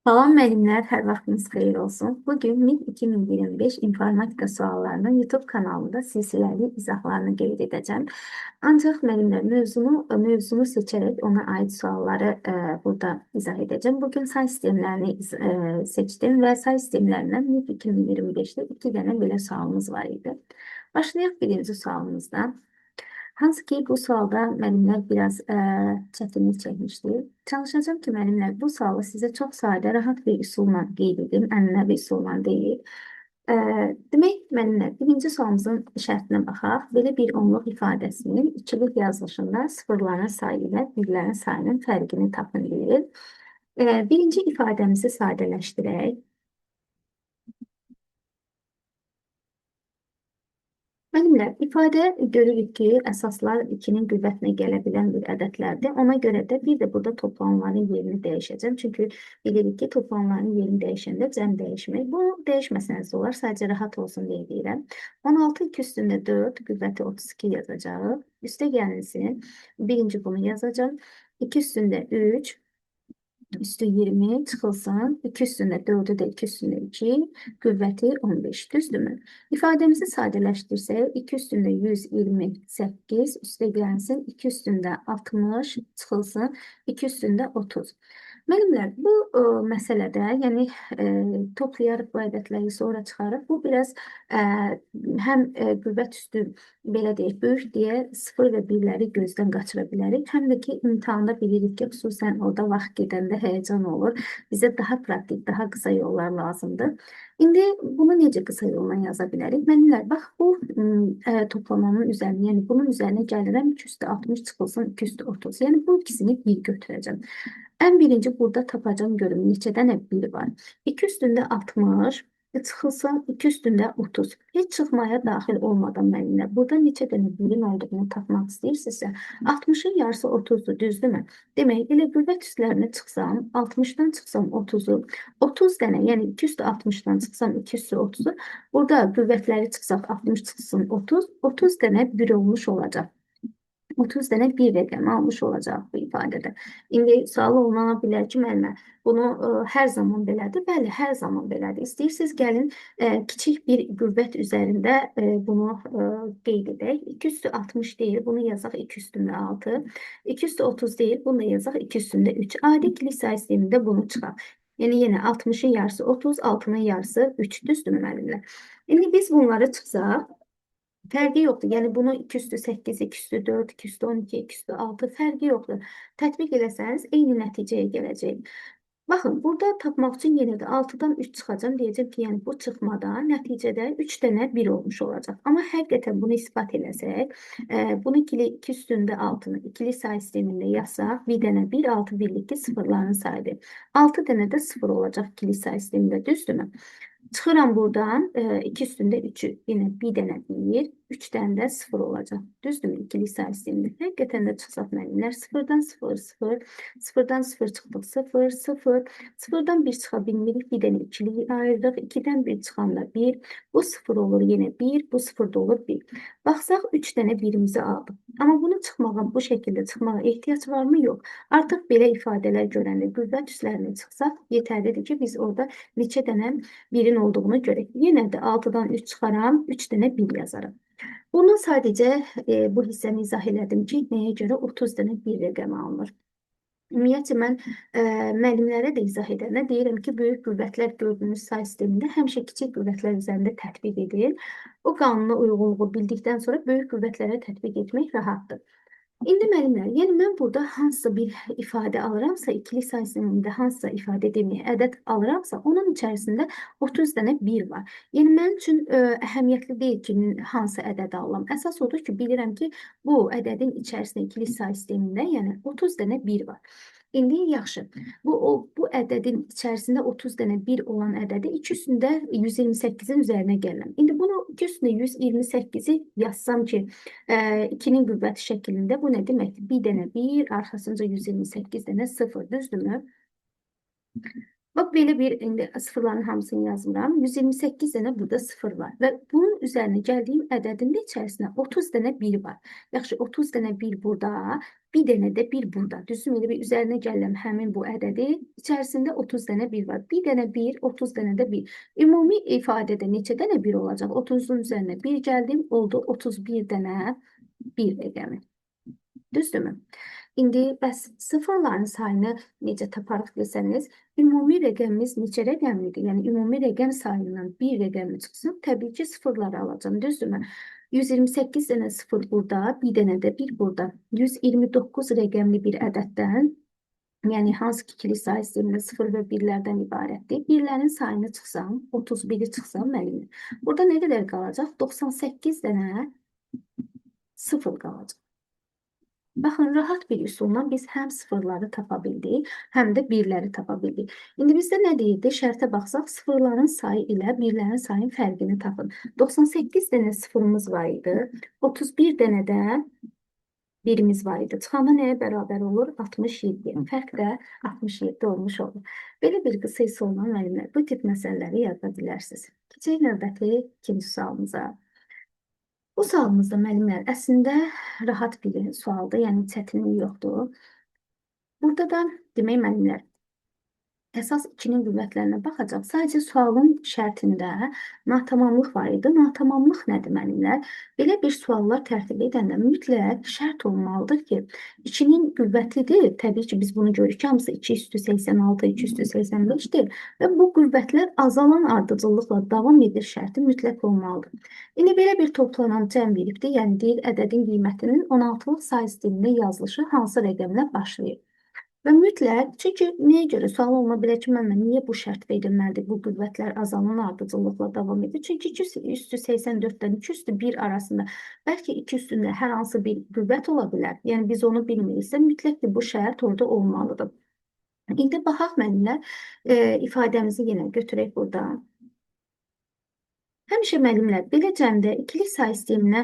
Salam müəllimlər, hər vaxtınız xeyir olsun. Bugün MİT 2025 informatika suallarının YouTube kanalında silsiləli izahlarını qeyd edəcəm. Ancaq müəllimlər mövzunu seçərək ona aid sualları burada izah edəcəm. Bugün say sistemlərini seçdim və say sistemlərindən MİT 2025-də 2 dənə belə sualımız var idi. Başlayaq birinci sualımızdan. Hansı ki bu sualda müəllimlər biraz çətinlik çəkmişdi. Çalışacağım ki, müəllimlər bu sualı sizə çox sadə, rahat bir üsulla qeyd edim, ənənəvi üsulla deyil. Demək, müəllimlər, birinci sualımızın şərtinə baxaq. Belə bir onluq ifadəsinin ikilik yazılışında sıfırların sayı ilə birlərin sayının fərqini tapın deyil. Birinci ifadəmizi sadələşdirək. Müəllimlər, ifadə görürük ki, əsaslar 2-nin qüvvətinə gələ bilən bir ədədlərdir. Ona görə də bir də burada toplamların yerini dəyişəcəm. Çünki bilirik ki, toplamların yerini dəyişəndə cəm dəyişmək. Bu dəyişməsəniz olar, sadəcə rahat olsun deyə deyirəm. 16 2 üstündə 4, qüvvəti 32 yazacağıq. Üstə gəlinsin, birinci bunu yazacağım. 2 üstündə 3, üstü 20 çıxılsın. 2 üstündə 4'ü də 2 üstündə 2, qüvvəti 15, düzdürmü? İfadəmizi sadələşdirsək, 2 üstündə 128, üstə gəlsin, 2 üstündə 60, çıxılsın, 2 üstündə 30. Müəllimlər, bu məsələdə, yəni toplayarıq bu ədədləri sonra çıxarıq. Bu biraz həm qüvvət üstü, belə deyək, böyük deyə 0 və 1'ləri gözdən qaçıra bilərik. Həm də ki, imtahanda bilirik ki, xüsusən orada vaxt gedəndə həyəcan olur. Bizə daha praktik, daha qısa yollar lazımdır. İndi bunu necə qısa yolla yaza bilərik? Müəllimlər, bax, bu toplamanın üzərinə, yəni bunun üzərinə gəlirəm, 2 üstə 60 çıxılsın, 2 üstə 30. Yəni bu ikisini bir götürəcəm. Ən birinci burada tapacağım görüm neçə dənə 1 var. 2 üstündə 60, çıxılsın 2 üstündə 30. Heç çıxmaya daxil olmadan müəllimlər. Burada neçə dənə 1'in olduğunu tapmaq istəyirsinizsə, 60'ın yarısı 30'dur, düzdürmü? Demək, elə qüvvət üstlərinə çıxsam, 60'dan çıxsam 30'u, 30 dənə, yəni 2 üstə 60'dan çıxsam 2 üstə 30'u, burada qüvvətləri çıxsaq 60 çıxsın 30, 30 dənə 1 olmuş olacaq. 30 dənə bir rəqəmi almış olacaq bu ifadədə. İndi sual oluna bilər ki, müəllimə, bunu hər zaman belədir. Bəli, hər zaman belədir. İstəyirsiniz, gəlin kiçik bir qüvvət üzərində bunu qeyd edək. 2 üstü 60 deyil, bunu yazaq 2 üstündə 6. 2 üstü 30 deyil, bunu da yazaq 2 üstündə 3. Adi ikilik say sistemində bunu çıxaq. Yəni, yenə 60'ın yarısı 30, 6'nın yarısı 3, düzdür müəllimlər? İndi biz bunları çıxsaq, fərqi yoxdur. Yəni bunu 2 üstü 8, 2 üstü 4, 2 üstü 12, 2 üstü 6 fərqi yoxdur. Tətbiq eləsəniz eyni nəticəyə gələcək. Baxın, burada tapmaq üçün yenə də 6'dan 3 çıxacam. Deyəcəm ki, yəni bu çıxmada nəticədə 3 dənə 1 olmuş olacaq. Amma həqiqətən bunu isbat eləsək, bunu 2 üstündə 6'nı ikili say sistemində yazsaq, bir dənə 1, 6 birlikdə sıfırların sayıdır. 6 dənə də 0 olacaq ikili say sistemində, düzdürmü? Çıxıram buradan 2 üstündə 3'ü, yenə bir dənə 1, 3 dənə də 0 olacaq. Düzdürmü? İkilik say sistemində. Həqiqətən də çıxsaq müəllimlər 0'dan 0, 0, 0'dan 0 çıxdıq 0, 0, 0'dan 1 çıxa bilmirik. Bir dənə ikiliyi ayırdıq. 2'dən 1 çıxanda 1, bu 0 olur yenə 1, bu 0 da olur 1. Baxsaq 3 dənə 1'imizi aldıq. Amma bunu çıxmağa, bu şəkildə çıxmağa ehtiyac varmı? Yox. Artıq belə ifadələr görəndə qüvvət üslərinə çıxsaq, yetərlidir ki, biz orada neçə dənə 1'in olduğunu görək. Yenə də 6'dan 3 çıxaram, 3 dənə 1 yazarım. Bunu sadəcə bu hissəni izah elədim ki, nəyə görə 30 dənə 1 rəqəmi alınır. Ümumiyyətcə, mən müəllimlərə də izah edəndə deyirəm ki, böyük qüvvətlər gördüyünüz say sistemində həmişə kiçik qüvvətlər üzərində tətbiq edilir. O qanuna uyğunluğu bildikdən sonra böyük qüvvətlərə tətbiq etmək rahatdır. İndi müəllimlər, yəni mən burada hansısa bir ifadə alıramsa, ikili say sistemində hansısa ifadə demək, ədəd alıramsa, onun içərisində 30 dənə 1 var. Yəni mənim üçün əhəmiyyətli deyil ki, hansı ədəd alıram. Əsas odur ki, bilirəm ki, bu ədədin içərisində ikili say sistemində, yəni 30 dənə 1 var. İndi yaxşı, bu ədədin içərisində 30 dənə 1 olan ədədi 2 üstündə 128'in üzərinə gəlirəm. İndi bunu 2 üstündə 128'i yazsam ki, 2'nin qüvvəti şəklində bu nə deməkdir? Bir dənə 1, arxasınca 128 dənə 0, düzdürmü? Bak böyle bir indi sıfırların hamısını yazmıram. 128 dənə burada sıfır var və bunun üzərinə gəldiyim ədədin də içərisində 30 dənə 1 var. Yaxşı 30 dənə 1 burada, bir dənə də 1 burada. Düzdürmü? Elə bir üzərinə gəlirəm həmin bu ədədi. İçərisində 30 dənə 1 var. Bir dənə 1, 30 dənə də 1. Ümumi ifadədə neçə dənə 1 olacaq? 30-un üzərinə 1 gəldim, oldu 31 dənə 1 rəqəmi. Düzdürmü? İndi bəs sıfırların sayını necə taparıq desəniz, ümumi rəqəmimiz neçə rəqəmlidir? Yəni ümumi rəqəm sayından bir rəqəmi çıxsın, təbii ki, sıfırları alacağım, düzdürmü? 128 dənə sıfır burada, bir dənə də bir burada. 129 rəqəmli bir ədəddən, yəni hansı ki ikili sayı sistemində sıfır və birlərdən ibarətdir. Birlərin sayını çıxsam, 31-i çıxsam müəllimə. Burada nə qədər qalacaq? 98 dənə sıfır qalacaq. Baxın, rahat bir üsulla biz həm sıfırları tapa bildik, həm də birləri tapa bildik. İndi bizdə nə deyildi? Şərtə baxsaq, sıfırların sayı ilə birlərin sayının fərqini tapın. 98 dənə sıfırımız var idi, 31 dənə də birimiz var idi. Çıxanda nəyə bərabər olur? 67. Fərq də 67 olmuş olur. Belə bir qısa üsulla müəllimlər bu tip məsələləri yazda bilərsiniz. Keçək növbəti ikinci sualımıza. Bu sualımızda müəllimlər əslində rahat bir sualdır, yəni çətinlik yoxdur. Burada da demək müəllimlər əsas 2-nin qüvvətlərinə baxacaq. Sadəcə sualın şərtində natamamlıq var idi. Natamamlıq nədir müəllimlər? Belə bir suallar tərtib edəndə mütləq şərt olmalıdır ki, 2-nin qüvvətlidir. Təbii ki, biz bunu görürük ki, hamısı 2 üstü 86, 2 üstü 85-dir və bu qüvvətlər azalan ardıcıllıqla davam edir şərti mütləq olmalıdır. İndi belə bir toplanan cəm veribdir, yəni deyir ədədin qiymətinin 16-lıq sayı sistemində yazılışı hansı rəqəmlə başlayır? Və mütləq, çünki nəyə görə sual olma bilər ki, mənə niyə bu şərt verilməlidir? Bu qüvvətlər azalan ardıcıllıqla davam edir. Çünki 2 üstü 84-dən 2 üstü 1 arasında bəlkə 2 üstündə hər hansı bir qüvvət ola bilər. Yəni biz onu bilmiriksə, mütləq ki, bu şərt orada olmalıdır. İndi baxaq müəllimlər, ifadəmizi yenə götürək burada. Həmişə müəllimlər belə cəmdə ikili sayı sisteminə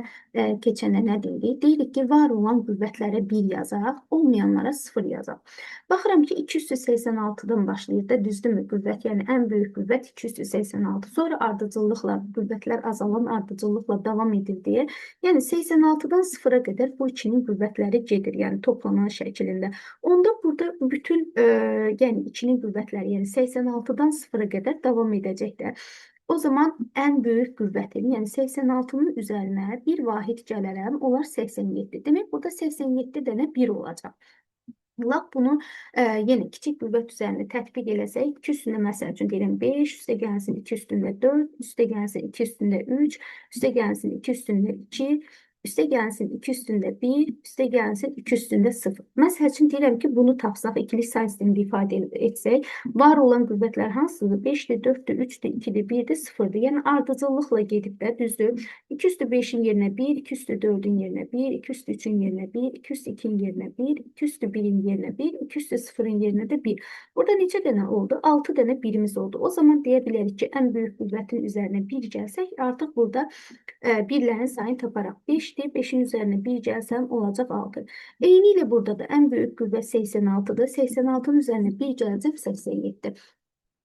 keçəndə nə deyirik? Deyirik ki, var olan qüvvətlərə 1 yazaq, olmayanlara 0 yazaq. Baxıram ki, 2 üstü 86-dan başlayır da, düzdürmü qüvvət? Yəni ən böyük qüvvət 2 üstü 86. Sonra ardıcıllıqla, qüvvətlər azalan ardıcıllıqla davam edir deyə. Yəni 86-dan 0-a qədər bu 2-nin qüvvətləri gedir, yəni toplanan şəklində. Onda burada bütün, yəni 2-nin qüvvətləri, yəni 86-dan 0-a qədər davam edəcəkdir. O zaman ən böyük qüvvətin, yəni 86-nın üzərinə bir vahid gələrəm, onlar 87. Demək, burada 87 dənə 1 olacaq. Lap bunu yenə kiçik qüvvət üzərində tətbiq eləsək, 2 üstündə məsəl üçün deyirəm 5, üstə gəlsin 2 üstündə 4, üstə gəlsin 2 üstündə 3, üstə gəlsin 2 üstündə 2, üstə gəlsin 2 üstündə 1, üstə gəlsin 2 üstündə 0. Məsəl üçün deyirəm ki, bunu tapsaq, ikili sayı sistemində ifadə etsək, var olan qüvvətlər hansıdır? 5-dir, 4-dür, 3-dür, 2-dir, 1-dir, 0-dır. Yəni ardıcıllıqla gedib də, düzdür. 2 üstü 5-in yerinə 1, 2 üstü 4-ün yerinə 1, 2 üstü 3-ün yerinə 1, 2 üstü 2-in yerinə 1, 2 üstü 1-in yerinə 1, 2 üstü 0-ın yerinə də 1. Burada neçə dənə oldu? 6 dənə 1-imiz oldu. O zaman deyə bilərik ki, ən böyük qüvvətin üzərinə 1 gəlsək, artıq burada birlərin sayını taparaq 5-dir. 5-in üzərinə 1 gəlsəm, olacaq 6. Eyni ilə burada da ən böyük qüvvət 86-dır. 86-nın üzərinə 1 gələcək 87.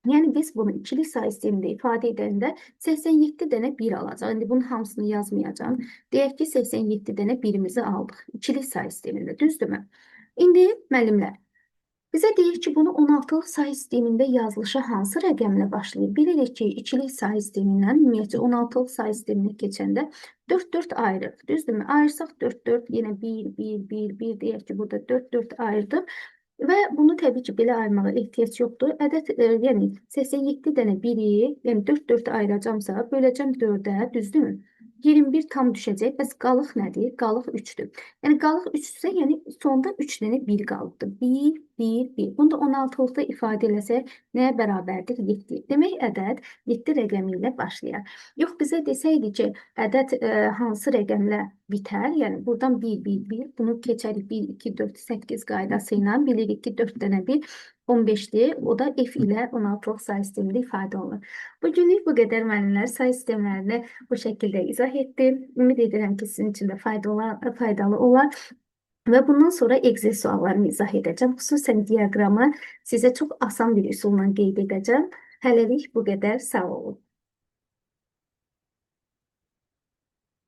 Yəni biz bunu ikili sayı sistemində ifadə edəndə 87 dənə 1 alacaq. İndi bunun hamısını yazmayacağım. Deyək ki, 87 dənə 1-imizi aldıq. İkili sayı sistemində, düzdürmü? İndi müəllimlər, bizə deyir ki, bunu 16-lıq sayı sistemində yazılışı hansı rəqəmlə başlayır? Bilirik ki, ikili sayı sistemindən ümumiyyətcə 16-lıq sayı sisteminə keçəndə 4-4 ayırıq. Düzdürmü? Ayırsaq 4-4, yenə 1 deyək ki, burada 4-4 ayırdıq. Və bunu təbii ki, belə ayırmağa ehtiyac yoxdur. Ədəd, yəni 87 dənə 1-i, yəni 4-4 ayıracamsa, böləcəm 4-ə, düzdürmü? 21 tam düşəcək. Bəs qalıq nədir? Qalıq 3-dür. Yəni qalıq 3-dürsə, yəni sonda 3 dənə 1 qalıbdır. 1, 1, 1. Bunu da 16-lıqda ifadə eləsək, nəyə bərabərdir? 7. Demək, ədəd 7 rəqəmi ilə başlayar. Yox, bizə desəydi ki, ədəd hansı rəqəmlə bitər? Yəni buradan 1, 1, 1. Bunu keçərik 1, 2, 4, 8 qaydası ilə. Bilirik ki, 4 dənə 1. 15-dir. O da F ilə 16-lıq sayı sistemində ifadə olunur. Bugünlük bu qədər müəllimlər sayı sistemlərini bu şəkildə izah etdim. Ümid edirəm ki, sizin üçün də faydalı olar. Və bundan sonra Excel suallarını izah edəcəm. Xüsusən diaqramı sizə çox asan bir üsulla qeyd edəcəm. Hələlik bu qədər. Sağ olun.